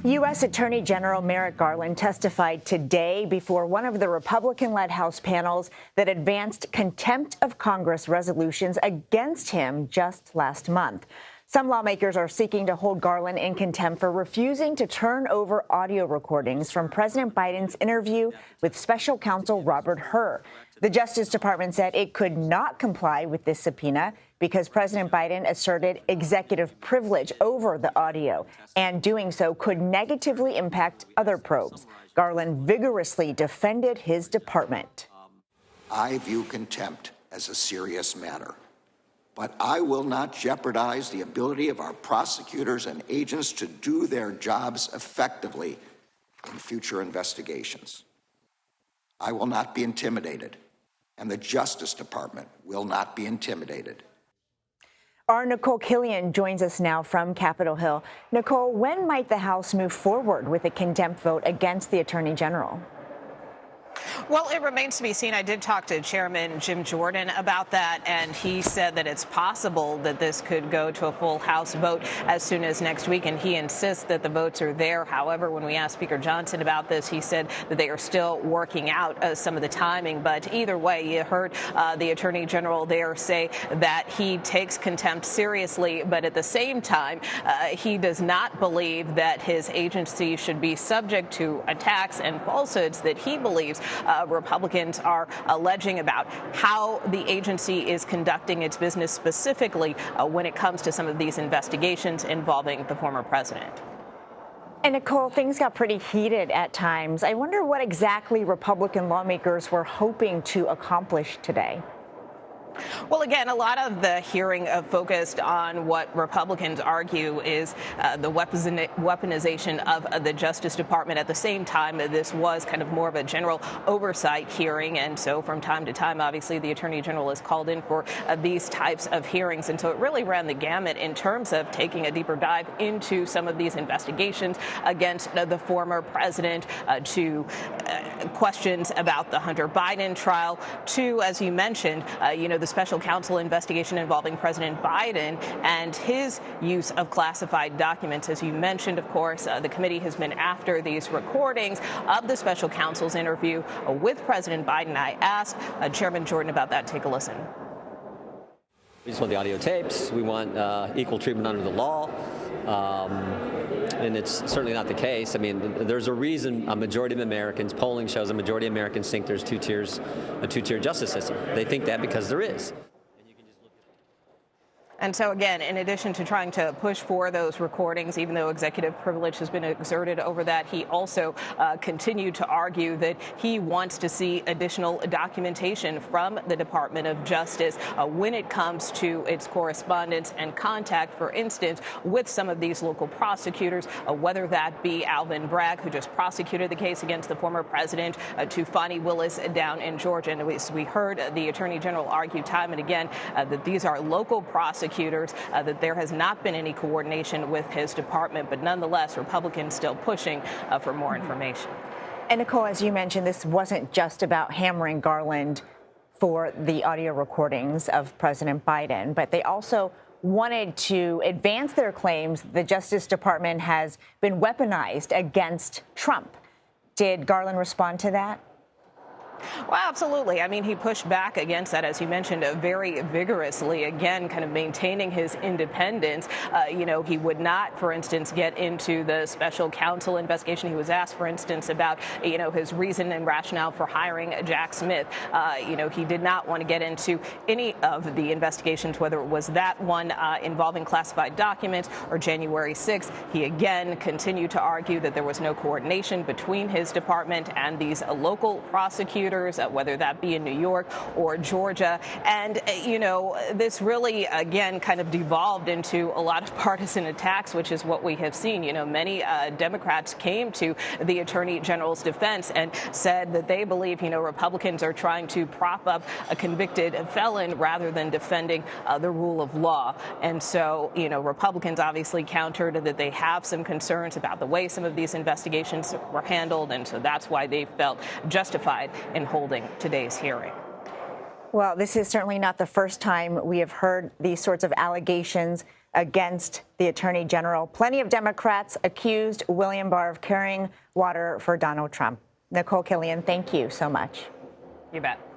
U.S. Attorney General Merrick Garland testified today before one of the Republican-led House panels that advanced contempt of Congress resolutions against him just last month. Some lawmakers are seeking to hold Garland in contempt for refusing to turn over audio recordings from President Biden's interview with special counsel Robert Hur. The Justice Department said it could not comply with this subpoena because President Biden asserted executive privilege over the audio, and doing so could negatively impact other probes. Garland vigorously defended his department. I view contempt as a serious matter, but I will not jeopardize the ability of our prosecutors and agents to do their jobs effectively in future investigations. I will not be intimidated, and the Justice Department will not be intimidated. Our Nikole Killion joins us now from Capitol Hill. Nikole, when might the House move forward with a contempt vote against the Attorney General? Well, it remains to be seen. I did talk to Chairman Jim Jordan about that, and he said that it's possible that this could go to a full House vote as soon as next week, and he insists that the votes are there. However, when we asked Speaker Johnson about this, he said that they are still working out some of the timing. But either way, you heard the Attorney General there say that he takes contempt seriously, but at the same time, he does not believe that his agency should be subject to attacks and falsehoods that he believes Republicans are alleging about how the agency is conducting its business, specifically when it comes to some of these investigations involving the former president. And Nikole, things got pretty heated at times. I wonder what exactly Republican lawmakers were hoping to accomplish today. Well, again, a lot of the hearing focused on what Republicans argue is the weaponization of the Justice Department. At the same time, this was kind of more of a general oversight hearing. And so from time to time, obviously, the Attorney General is called in for these types of hearings. And so it really ran the gamut in terms of taking a deeper dive into some of these investigations against the former president, to questions about the Hunter Biden trial, to, as you mentioned, the special counsel investigation involving President Biden and his use of classified documents. As you mentioned, of course, the committee has been after these recordings of the special counsel's interview with President Biden. I asked Chairman Jordan about that. Take a listen. We just want the audio tapes. We want equal treatment under the law. And it's certainly not the case. I mean, there's a reason a majority of Americans, polling shows a majority of Americans think there's a two-tier justice system. They think that because there is. And so, again, in addition to trying to push for those recordings, even though executive privilege has been exerted over that, he also continued to argue that he wants to see additional documentation from the Department of Justice when it comes to its correspondence and contact, for instance, with some of these local prosecutors, whether that be Alvin Bragg, who just prosecuted the case against the former president, to Fani Willis down in Georgia. And we heard the Attorney General argue time and again that these are local prosecutors, that there has not been any coordination with his department, but nonetheless, Republicans still pushing for more information. And Nikole, as you mentioned, this wasn't just about hammering Garland for the audio recordings of President Biden, but they also wanted to advance their claims the Justice Department has been weaponized against Trump. Did Garland respond to that? Well, absolutely. I mean, he pushed back against that, as you mentioned, very vigorously, again, kind of maintaining his independence. He would not, for instance, get into the special counsel investigation. He was asked, for instance, about, his reason and rationale for hiring Jack Smith. He did not want to get into any of the investigations, whether it was that one involving classified documents or January 6th. He again continued to argue that there was no coordination between his department and these local prosecutors, whether that be in New York or Georgia. And, this really, again, kind of devolved into a lot of partisan attacks, which is what we have seen. Many Democrats came to the Attorney General's defense and said that they believe, Republicans are trying to prop up a convicted felon rather than defending the rule of law. And so, Republicans obviously countered that they have some concerns about the way some of these investigations were handled. And so that's why they felt justified in holding today's hearing. Well, this is certainly not the first time we have heard these sorts of allegations against the Attorney General. Plenty of Democrats accused William Barr of carrying water for Donald Trump. Nikole Killion, thank you so much. You bet.